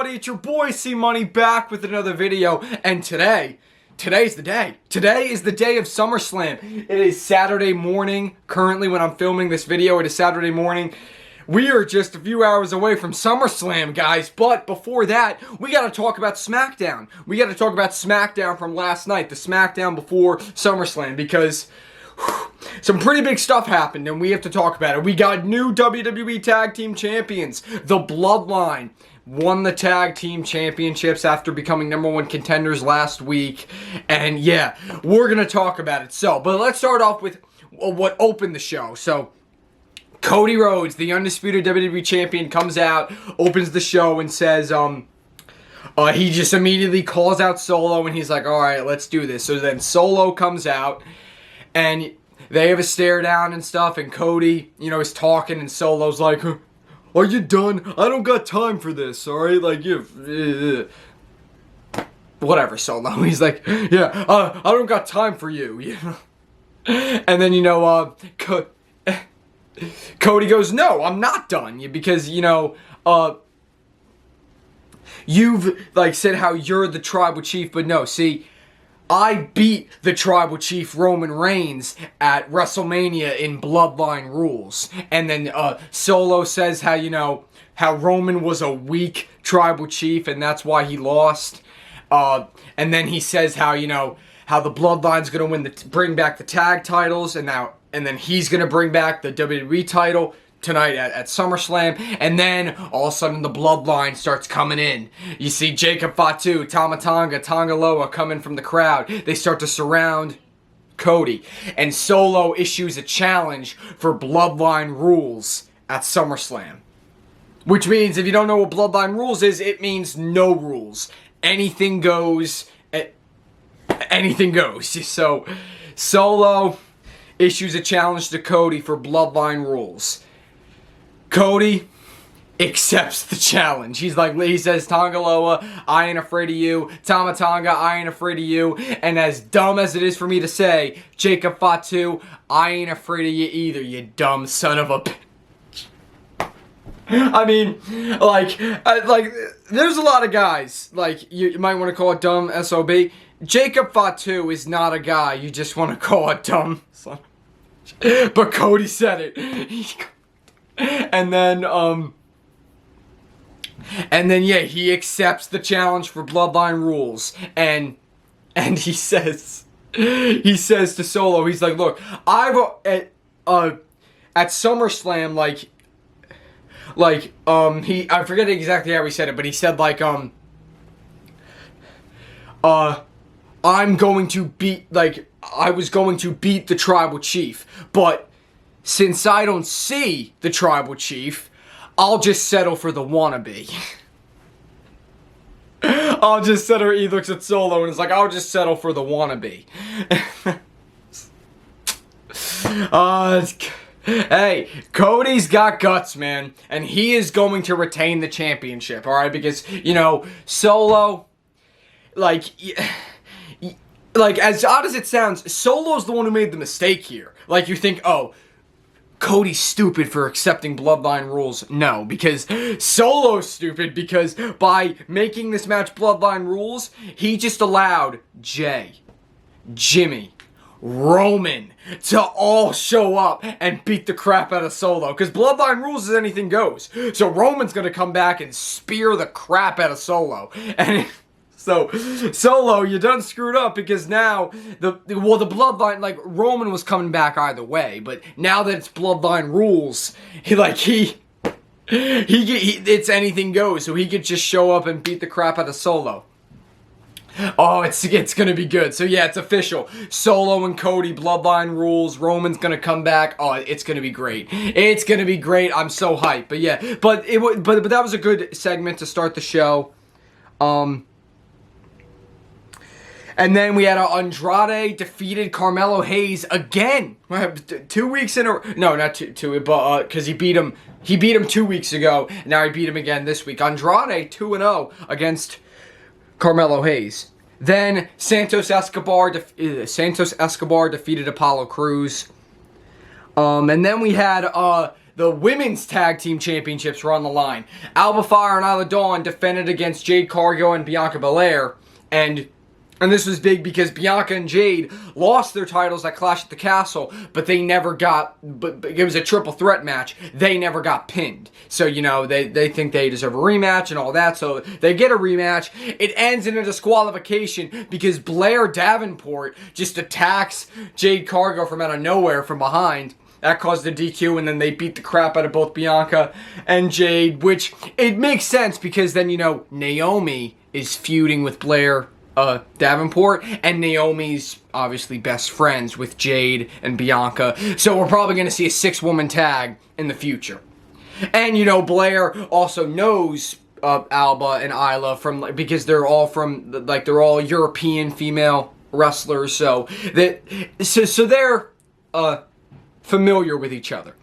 everybody, it's your boy C Money back with another video, and today's the day. Today is the day of SummerSlam. It is Saturday morning. Currently, when I'm filming this video, it is Saturday morning. We are just a few hours away from SummerSlam, guys, but before that, we gotta talk about Smackdown. We gotta talk about Smackdown from last night, the Smackdown before SummerSlam, because some pretty big stuff happened, and we have to talk about it. We got new WWE Tag Team Champions. The Bloodline won the Tag Team Championships after becoming #1 contenders last week. And yeah, we're going to talk about it. But let's start off with what opened the show. So, Cody Rhodes, the undisputed WWE Champion, comes out, opens the show, and says, he just immediately calls out Solo, and he's like, alright, let's do this. So then Solo comes out, and they have a stare down and stuff, and Cody, is talking, and Solo's like, are you done? I don't got time for this, alright? Like, whatever, Solo. He's like, yeah, I don't got time for you, And then, Cody goes, no, I'm not done, because, you've, said how you're the tribal chief, but no, see, I beat the tribal chief Roman Reigns at WrestleMania in Bloodline Rules. And then Solo says how, how Roman was a weak tribal chief and that's why he lost. And then he says how, how the Bloodline's going to bring back the tag titles, and then he's going to bring back the WWE title tonight at SummerSlam, and then all of a sudden the Bloodline starts coming in. You see Jacob Fatu, Tama Tonga, Tonga Loa coming from the crowd. They start to surround Cody, and Solo issues a challenge for Bloodline Rules at SummerSlam. Which means, if you don't know what Bloodline Rules is, it means no rules. Anything goes. Anything goes. So, Solo issues a challenge to Cody for Bloodline Rules. Cody accepts the challenge. He says, Tonga Loa, I ain't afraid of you. Tama Tonga, I ain't afraid of you. And as dumb as it is for me to say, Jacob Fatu, I ain't afraid of you either, you dumb son of a bitch. I mean, there's a lot of guys, you might want to call it dumb SOB. Jacob Fatu is not a guy you just want to call a dumb son of a bitch. But Cody said it. And then, yeah, he accepts the challenge for Bloodline Rules, and he says to Solo, he's like, look, I've, at SummerSlam, I forget exactly how he said it, but he said, I'm going to beat, I was going to beat the tribal chief, but since I don't see the tribal chief, I'll just settle for the wannabe. I'll just settle. He looks at Solo and is like, I'll just settle for the wannabe. Hey, Cody's got guts, man. And he is going to retain the championship, alright? Because, Solo, as odd as it sounds, Solo's the one who made the mistake here. You think, oh, Cody's stupid for accepting Bloodline Rules. No, because Solo's stupid because by making this match Bloodline Rules, he just allowed Jay, Jimmy, Roman to all show up and beat the crap out of Solo. Because Bloodline Rules is anything goes. So Roman's going to come back and spear the crap out of Solo. And so, Solo, you done screwed up because now, the Bloodline, Roman was coming back either way, but now that it's Bloodline Rules, it's anything goes, so he could just show up and beat the crap out of Solo. Oh, it's gonna be good. So yeah, it's official. Solo and Cody, Bloodline Rules, Roman's gonna come back. Oh, it's gonna be great. It's gonna be great. I'm so hyped. But yeah, but that was a good segment to start the show. And then we had Andrade defeated Carmelo Hayes again. 2 weeks in a... No, not two, but because he beat him 2 weeks ago. Now he beat him again this week. Andrade 2-0 against Carmelo Hayes. Then Santos Escobar defeated Apollo Crews. And then we had the women's tag team championships were on the line. Alba Fire and Isla Dawn defended against Jade Cargill and Bianca Belair, and this was big because Bianca and Jade lost their titles at Clash at the Castle, but they never got, but it was a triple threat match. They never got pinned. So, you know, they think they deserve a rematch and all that, so they get a rematch. It ends in a disqualification because Blair Davenport just attacks Jade Cargill from out of nowhere from behind. That caused the DQ, and then they beat the crap out of both Bianca and Jade, which it makes sense because then, you know, Naomi is feuding with Blair Davenport, and Naomi's obviously best friends with Jade and Bianca, so we're probably going to see a 6-woman tag in the future. And, you know, Blair also knows Alba and Isla because they're all they're all European female wrestlers, so they're familiar with each other.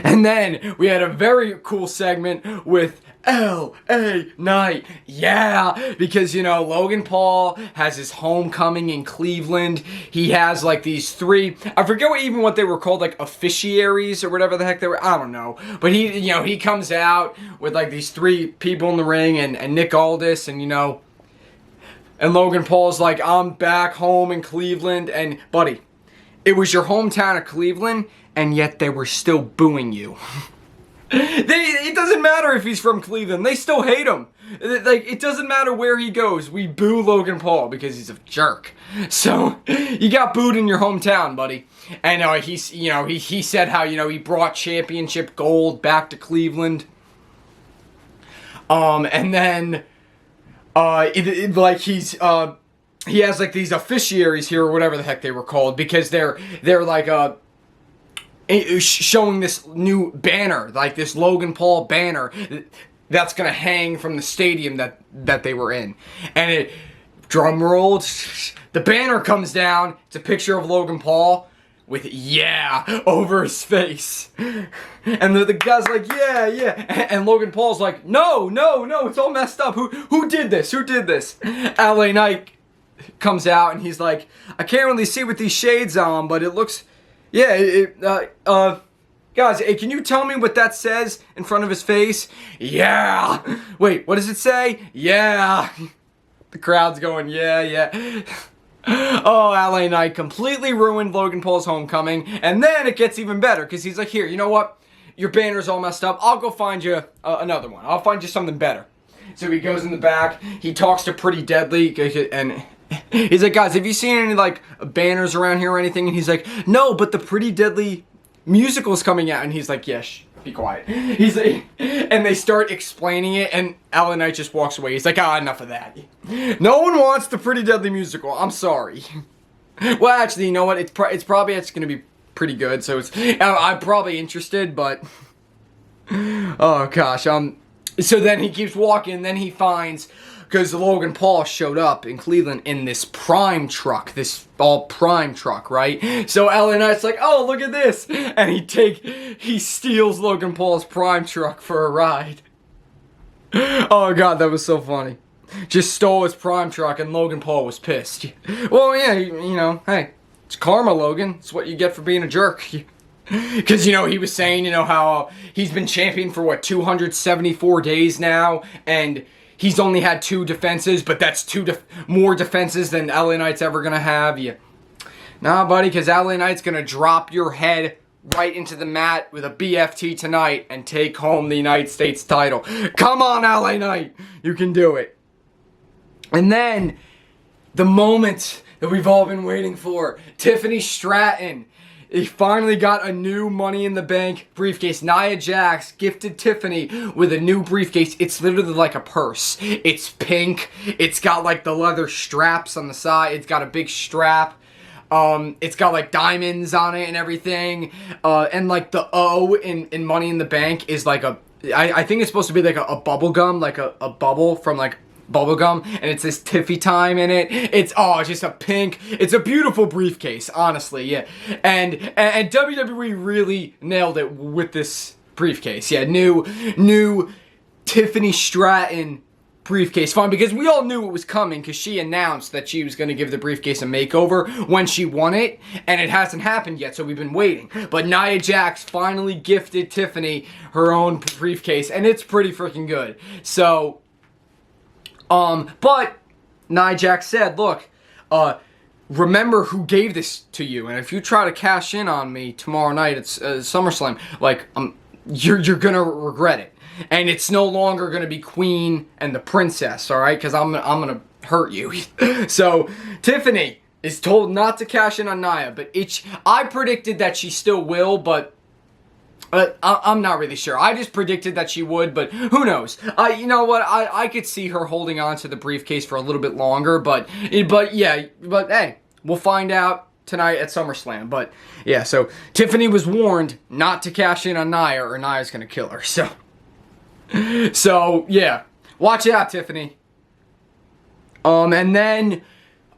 And then we had a very cool segment with LA Knight, yeah, because, you know, Logan Paul has his homecoming in Cleveland. He has like these 3, I forget what they were called, like officiaries or whatever the heck they were, I don't know, but he comes out with like these 3 people in the ring and Nick Aldis, and, you know, and Logan Paul's like, I'm back home in Cleveland, and buddy, it was your hometown of Cleveland, and yet they were still booing you. It doesn't matter if he's from Cleveland. They still hate him. Like, it doesn't matter where he goes. We boo Logan Paul because he's a jerk. So, you got booed in your hometown, buddy. And he said how, you know, he brought championship gold back to Cleveland. And then he has like these officiaries here or whatever the heck they were called, because they're like showing this new banner, like this Logan Paul banner that's gonna hang from the stadium that they were in. And it, drum rolled, the banner comes down. It's a picture of Logan Paul with "yeah" over his face, and the guy's like, yeah, and Logan Paul's like, no, it's all messed up. Who did this? LA Knight comes out and he's like, I can't really see with these shades on, but it looks. Yeah, guys, hey, can you tell me what that says in front of his face? Yeah. Wait, what does it say? Yeah. The crowd's going, yeah. Oh, LA Knight completely ruined Logan Paul's homecoming. And then it gets even better, because he's like, here, you know what? Your banner's all messed up. I'll go find you another one. I'll find you something better. So he goes in the back. He talks to Pretty Deadly, and he's like, guys, have you seen any, like, banners around here or anything? And he's like, no, but the Pretty Deadly musical's coming out. And he's like, yeah, be quiet. He's like, and they start explaining it, and LA Knight just walks away. He's like, enough of that. No one wants the Pretty Deadly musical. I'm sorry. Well, actually, you know what? It's probably going to be pretty good. So I'm probably interested, but oh gosh. So then he keeps walking, and then he finds, because Logan Paul showed up in Cleveland in this prime truck, this all prime truck, right? So LA Knight's like, oh, look at this, and he steals Logan Paul's prime truck for a ride. Oh god, that was so funny. Just stole his prime truck, and Logan Paul was pissed. Well, yeah, you know, hey, it's karma, Logan. It's what you get for being a jerk. Because, you know, he was saying, you know, how he's been champion for, 274 days now, and he's only had 2 defenses, but that's more defenses than LA Knight's ever going to have. Nah, buddy, because LA Knight's going to drop your head right into the mat with a BFT tonight and take home the United States title. Come on, LA Knight. You can do it. And then, the moment that we've all been waiting for, Tiffany Stratton. He finally got a new Money in the Bank briefcase. Nia Jax gifted Tiffany with a new briefcase. It's literally like a purse. It's pink. It's got like the leather straps on the side. It's got a big strap. It's got like diamonds on it and everything. And like the O in Money in the Bank is like I think it's supposed to be like a bubble gum, like a bubble from like bubblegum, and it says Tiffy Time in it. It's just a pink. It's a beautiful briefcase, honestly, yeah. And WWE really nailed it with this briefcase. Yeah, new Tiffany Stratton briefcase fine, because we all knew it was coming, because she announced that she was going to give the briefcase a makeover when she won it, and it hasn't happened yet, so we've been waiting. But Nia Jax finally gifted Tiffany her own briefcase, and it's pretty freaking good. So, but Nia Jax said, look, remember who gave this to you, and if you try to cash in on me tomorrow night at SummerSlam, like, you're gonna regret it. And it's no longer going to be Queen and the Princess, alright? Because I'm going to hurt you. So, Tiffany is told not to cash in on Nia. But I predicted that she still will, but I'm not really sure. I just predicted that she would, but who knows? You know what? I could see her holding on to the briefcase for a little bit longer. But hey, we'll find out tonight at SummerSlam. But, yeah, so Tiffany was warned not to cash in on Nia, or Nia's going to kill her. So, yeah. Watch out, Tiffany. And then,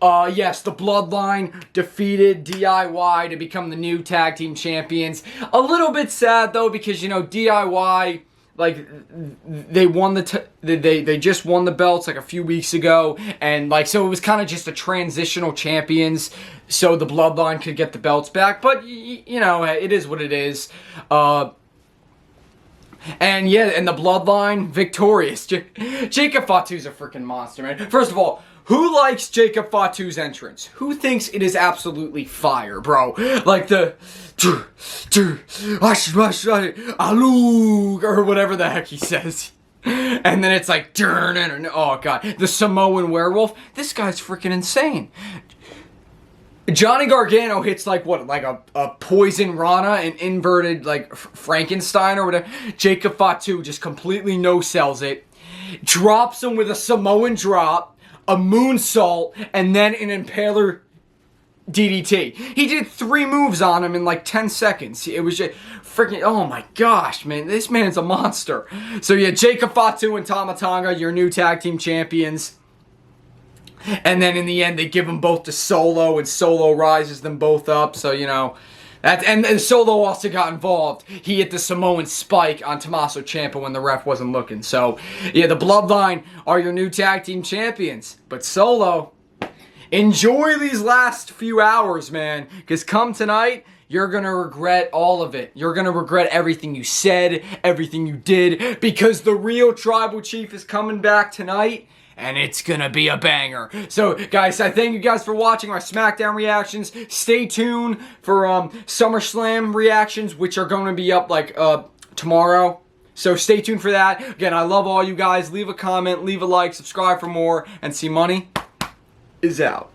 yes, the Bloodline defeated DIY to become the new tag team champions. A little bit sad, though, because, you know, DIY, like, they won they just won the belts, like, a few weeks ago. And, like, so it was kind of just a transitional champions, so the Bloodline could get the belts back. But, you know, it is what it is. And yeah, and the Bloodline victorious. Jacob Fatu's a freaking monster, man. First of all, who likes Jacob Fatu's entrance? Who thinks it is absolutely fire, bro? Like the or whatever the heck he says. And then it's like, oh god, the Samoan werewolf. This guy's freaking insane. Johnny Gargano hits like what, like a poison Rana, an inverted like Frankenstein or whatever. Jacob Fatu just completely no-sells it, drops him with a Samoan drop, a moonsault, and then an Impaler DDT. He did 3 moves on him in like 10 seconds. It was just freaking, oh my gosh, man, this man's a monster. So yeah, Jacob Fatu and Tama Tonga, your new tag team champions. And then in the end, they give them both to Solo, and Solo rises them both up. So, you know, and Solo also got involved. He hit the Samoan spike on Tommaso Ciampa when the ref wasn't looking. So, yeah, the Bloodline are your new tag team champions. But Solo, enjoy these last few hours, man. Because come tonight, you're going to regret all of it. You're going to regret everything you said, everything you did. Because the real Tribal Chief is coming back tonight. And it's gonna be a banger. So, guys, I thank you guys for watching our Smackdown reactions. Stay tuned for SummerSlam reactions, which are going to be up, like, tomorrow. So, stay tuned for that. Again, I love all you guys. Leave a comment, leave a like, subscribe for more, and C Money is out.